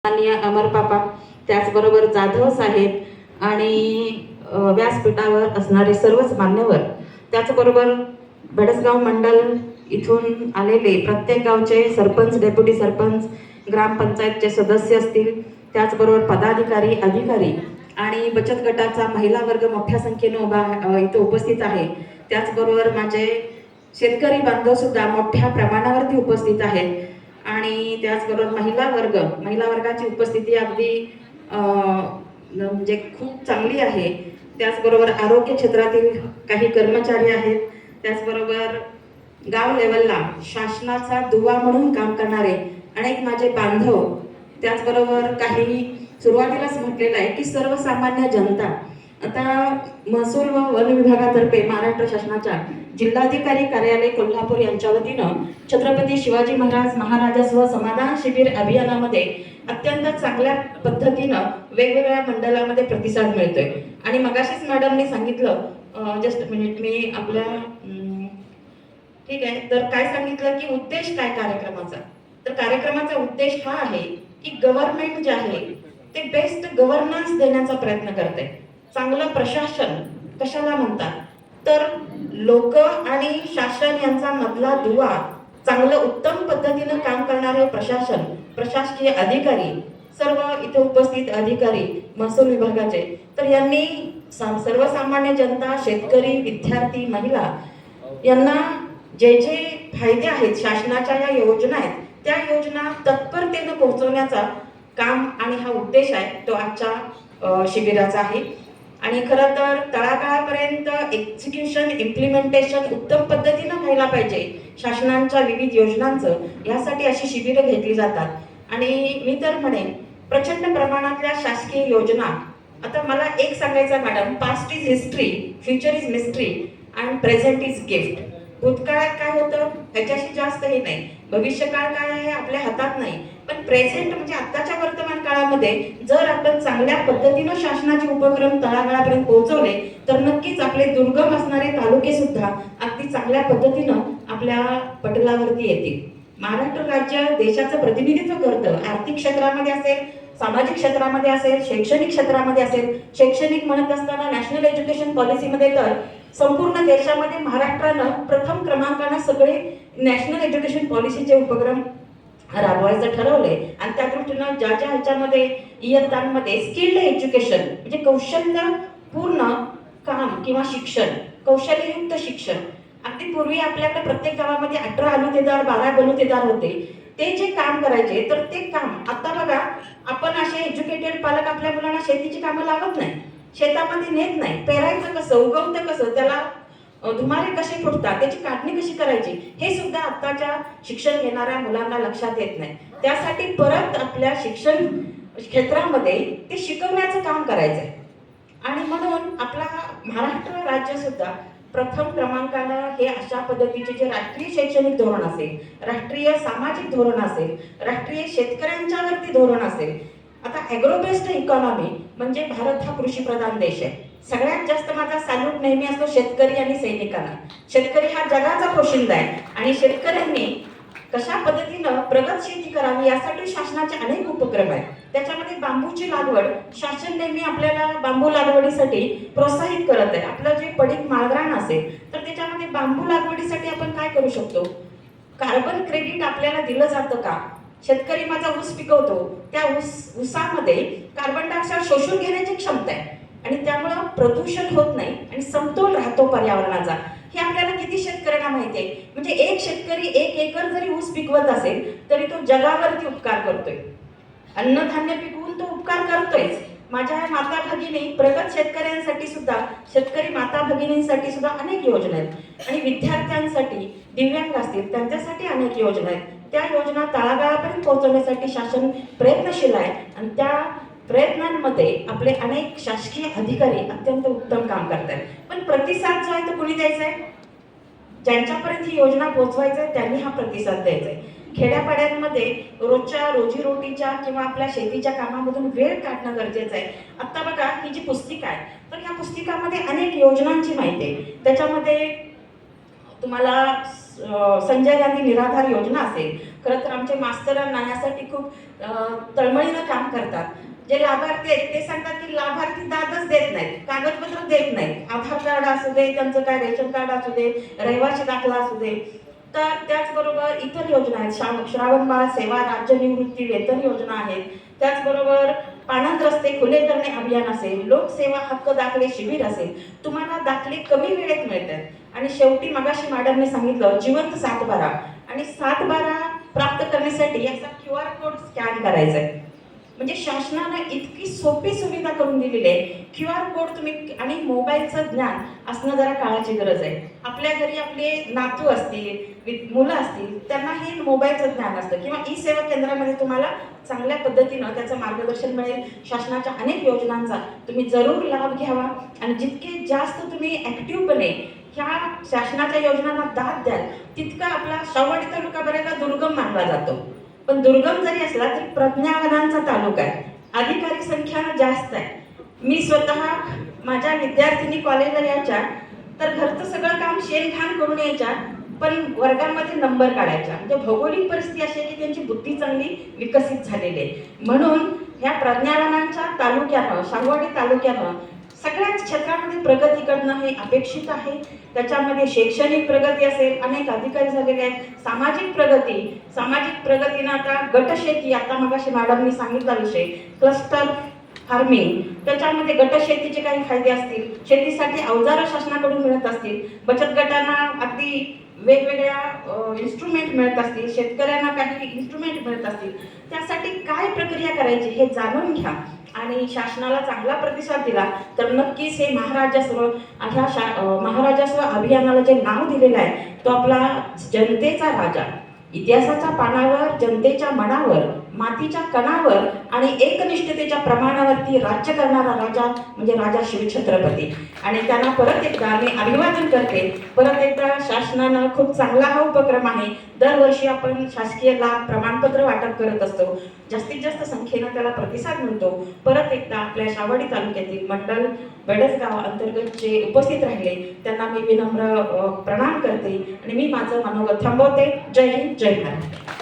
माननीय अमर पापा, त्याचबरोबर जाधव साहेब आणि व्यासपीठावर असणारे सर्वच मान्यवर, त्याचबरोबर भडसगाव मंडल इथून आलेले प्रत्येक गावचे सरपंच, डेप्युटी सरपंच, ग्रामपंचायतचे सदस्य असतील, त्याचबरोबर पदाधिकारी, अधिकारी आणि बचत गटाचा महिला वर्ग मोठ्या संख्येने इथे उपस्थित आहे. त्याचबरोबर माझे शेतकरी बांधव सुद्धा मोठ्या प्रमाणावरती उपस्थित आहेत आणि त्याचबरोबर महिला वर्गाची उपस्थिती अगदी म्हणजे खूप चांगली आहे. त्याचबरोबर आरोग्य क्षेत्रातील काही कर्मचारी आहेत. त्याचबरोबर गाव लेवलला शासनाचा दुवा म्हणून काम करणारे अनेक माझे बांधव, त्याचबरोबर काही सुरुवातीलाच म्हटलेलं आहे की सर्वसामान्य जनता. आता महसूल व वन विभागातर्फे महाराष्ट्र शासनाच्या जिल्हाधिकारी कार्यालय कोल्हापूर यांच्या वतीनं छत्रपती शिवाजी महाराजस्व समाधान शिबिर अभियानामध्ये अत्यंत चांगल्या पद्धतीनं वेगवेगळ्या मंडळामध्ये प्रतिसाद मिळतोय. आणि मगाशीच मॅडमने सांगितलं, जस्ट मिनिट, मी आपल्या ठीक आहे, तर काय सांगितलं की उद्देश काय कार्यक्रमाचा. तर कार्यक्रमाचा उद्देश हा आहे की गव्हर्नमेंट जे आहे ते बेस्ट गव्हर्नन्स देण्याचा प्रयत्न करते. चांगलं प्रशासन कशाला म्हणतात, तर लोक आणि शासन यांचा मधला दुवा, चांगलं उत्तम पद्धतीनं काम करणारे प्रशासन, प्रशासकीय अधिकारी, सर्व इथे उपस्थित अधिकारी महसूल विभागाचे, तर यांनी सर्वसामान्य जनता, शेतकरी, विद्यार्थी, महिला यांना जे जे फायदे आहेत, शासनाच्या या योजना आहेत, त्या योजना तत्परतेनं पोहोचवण्याचा काम आणि हा उद्देश आहे तो आजच्या शिबिराचा आहे. आणि खरं तर तळागाळापर्यंत एक्झिक्युशन, इम्प्लिमेंटेशन उत्तम पद्धतीनं व्हायला पाहिजे शासनाच्या विविध योजनांचं, यासाठी अशी शिबिरं घेतली जातात. आणि मी तर म्हणेन प्रचंड प्रमाणातल्या शासकीय योजना. आता मला एक सांगायचं madam, past is history, future is mystery and present is gift. भूतकाळात काय होतं ह्याच्याशी जास्त हे नाही, भविष्यकाळ काय आहे आपल्या हातात नाही, पण प्रेझेंट म्हणजे आत्ताच्या वर्तमान काळामध्ये जर आपण चांगल्या पद्धतीनं शासनाचे उपक्रम तळागाळापर्यंत पोहोचवले तर नक्कीच आपले दुर्गम असणारे तालुके सुद्धा अगदी चांगल्या पद्धतीनं आपल्या पटलावरती येतील. महाराष्ट्र राज्य देशाचं प्रतिनिधित्व करतं. आर्थिक क्षेत्रामध्ये असेल, सामाजिक क्षेत्रामध्ये असेल, शैक्षणिक क्षेत्रामध्ये असेल. शैक्षणिक म्हणत असताना नॅशनल एज्युकेशन पॉलिसीमध्ये तर संपूर्ण देशामध्ये महाराष्ट्रानं प्रथम क्रमांकानं सगळे नॅशनल एज्युकेशन पॉलिसीचे उपक्रम राबवायचं ठरवले. आणि त्या दृष्टीनं ज्या ज्या ह्याच्यामध्ये इयत्तांमध्ये स्किल्ड एज्युकेशन म्हणजे कौशल्यपूर्ण काम किंवा शिक्षण, कौशल्ययुक्त शिक्षण. अगदी पूर्वी आपल्याकडे प्रत्येक गावामध्ये 18 आलुतेदार, 12 बलुतेदार होते. ते जे काम करायचे, तर ते काम आता बघा, आपण असे एज्युकेटेड पालक आपल्या मुलांना शेतीची कामं लावत नाही, शेतामध्ये नेत नाही. पेरायचं कसं, उगवतं कसं, त्याला धुमारे कसे फुटतात, त्याची काढणी कशी करायची, हे सुद्धा आत्ताच्या शिक्षण घेणाऱ्या मुलांना लक्षात येत नाही. त्यासाठी परत आपल्या शिक्षण क्षेत्रामध्ये ते शिकवण्याचं काम करायचंय. आणि म्हणून आपला महाराष्ट्र राज्य सुद्धा प्रथम क्रमांकानं हे अशा पद्धतीचे जे राष्ट्रीय शैक्षणिक धोरण असेल, राष्ट्रीय सामाजिक धोरण असेल, राष्ट्रीय शेतकऱ्यांच्यावरती धोरण असेल. आता ॲग्रो बेस्ड इकॉनॉमी म्हणजे भारत हा कृषीप्रधान देश आहे. सगळ्यात जास्त माझा सॅल्यूट नेहमी असतो शेतकरी आणि सैनिकांना. शेतकरी हा जगाचा पोशिंदा आहे आणि शेतकऱ्यांनी कशा पद्धतीनं प्रगत शेती करावी यासाठी शासनाचे अनेक उपक्रम आहेत. त्याच्यामध्ये बांबूची लागवड, शासन नेहमी आपल्याला बांबू लागवडीसाठी प्रोत्साहित करत आहे. आपलं जे पडीक माळरान असेल तर त्याच्यामध्ये बांबू लागवडीसाठी आपण काय करू शकतो, कार्बन क्रेडिट आपल्याला दिलं जातं का. शेतकरी माझा ऊस पिकवतो, त्या ऊसामध्ये कार्बन डायऑक्साईड शोषून घेण्याची क्षमता आहे आणि त्यामुळं प्रदूषण होत नाही आणि समतोल राहतो पर्यावरणाचा. हे आपल्याला किती शेतकऱ्यांना माहिती आहे. म्हणजे एक शेतकरी 1 एकर जरी ऊस पिकवत असेल तरी तो जगावरती उपकार करतोय. अन्नधान्य पिकवून तो उपकार करतोयच. माझ्या माता भगिनी, प्रगत शेतकऱ्यांसाठी सुद्धा, शेतकरी माता भगिनींसाठी सुद्धा अनेक योजना आहेत. आणि विद्यार्थ्यांसाठी, दिव्यांग असतील त्यांच्यासाठी अनेक योजना आहेत. त्या योजना तळागाळापर्यंत पोहोचवण्यासाठी शासन प्रयत्नशील आहे आणि त्या प्रयत्नांमध्ये आपले अनेक शासकीय अधिकारी अत्यंत उत्तम काम करत आहेत. पण प्रतिसाद जो आहे तो कुणी द्यायचा आहे, ज्यांच्यापर्यंत ही योजना पोहोचवायचं आहे त्यांनी हा प्रतिसाद द्यायचा आहे. खेड्यापाड्यांमध्ये रोजच्या रोजीरोटीच्या किंवा आपल्या शेतीच्या कामामधून वेळ काढणं गरजेचं आहे. आता बघा, ही जी पुस्तिका आहे तर ह्या पुस्तिकामध्ये अनेक योजनांची माहिती आहे. त्याच्यामध्ये तुम्हाला संजय गांधी निराधार योजना असेल, खरं तर आमचे मास्तरांना यासाठी खूप तळमळीनं काम करतात. जे लाभार्थी आहेत ते सांगतात की लाभार्थी दादच देत नाहीत, कागदपत्र देत नाहीत. आधार कार्ड असू दे, त्यांचं काय रेशन कार्ड असू दे, रहिवासी दाखला असू दे. तर त्याचबरोबर इतर योजना आहेत. श्रावणबाळ सेवा राज्य निवृत्ती वेतन योजना आहेत. त्याचबरोबर पाणंद रस्ते खुले करणे अभियान असेल, लोकसेवा हक्क दाखले शिबिर असेल. तुम्हाला दाखले कमी वेळेत मिळतात. आणि शेवटी मगाशी मॅडमने सांगितलं जिवंत 7/12 आणि 7/12 प्राप्त करण्यासाठी याचा QR कोड स्कॅन करायचा आहे. म्हणजे शासनानं इतकी सोपी सुविधा करून दिलेली आहे. QR कोड तुम्ही आणि मोबाईलचं ज्ञान असणं जरा काळाची गरज आहे. आपल्या घरी आपले नातू असतील, मुलं असतील, त्यांना हे मोबाईलचं ज्ञान असतं किंवा ई सेवा केंद्रामध्ये तुम्हाला चांगल्या पद्धतीनं त्याचं मार्गदर्शन मिळेल. शासनाच्या अनेक योजनांचा तुम्ही जरूर लाभ घ्यावा आणि जितके जास्त तुम्ही ॲक्टिव्हपणे ह्या शासनाच्या योजनांना दाद द्याल तितका आपला शाहूवाडी तालुका बऱ्याचदा दुर्गम मानला जातो. पण दुर्गम जरी असला तरी प्रज्ञावनांचा तालुका आहे. अधिकारी संख्या जास्त आहे. मी स्वतः माझ्या विद्यार्थिनी कॉलेजला यायच्या तर घरचं सगळं काम शेणखाण करून यायच्या, पण वर्गामध्ये नंबर काढायच्या. म्हणजे भौगोलिक परिस्थिती अशी आहे की त्यांची बुद्धी चांगली विकसित झालेली आहे. म्हणून ह्या प्रज्ञावनांच्या तालुक्यानं, शाहूवाडी तालुक्यानं सगळ्याच क्षेत्रामध्ये प्रगती करणं हे अपेक्षित आहे. त्याच्यामध्ये शैक्षणिक प्रगती असेल, अनेक अधिकारी झालेले आहेत. सामाजिक प्रगतीनं आता गटशेती, आता मगाशी मॅडमनी सांगितला विषय क्लस्टर फार्मिंग, त्याच्यामध्ये गटशेतीचे काही फायदे असतील, शेतीसाठी अवजारं शासनाकडून मिळत असतील, बचत गटांना अगदी वेगवेगळ्या इन्स्ट्रुमेंट मिळत असतील, शेतकऱ्यांना काही इन्स्ट्रुमेंट मिळत असतील. त्यासाठी काय प्रक्रिया करायची हे जाणून घ्या आणि शासनाला चांगला प्रतिसाद दिला तर नक्कीच हे महाराजास्व अभियानाला जे नाव दिलेलं आहे तो आपला जनतेचा राजा, इतिहासाच्या पानावर, जनतेच्या मनावर, मातीच्या कणावर आणि एकनिष्ठतेच्या प्रमाणावरती राज्य करणारा राजा म्हणजे राजा शिवछत्रपती. आणि त्यांना परत एकदा मी अभिवादन करते. परत एकदा शासनानं खूप चांगला हा उपक्रम आहे. दरवर्षी आपण शासकीय लाभ प्रमाणपत्र वाटप करत असतो. जास्तीत जास्त संख्येनं त्याला प्रतिसाद मिळतो. परत एकदा आपल्या शाहूवाडी तालुक्यातील मंडल बेडसगाव अंतर्गत जे उपस्थित राहिले त्यांना मी विनम्र प्रणाम करते आणि मी माझं मनोगत थांबवते. जय हिंद, जय भारत.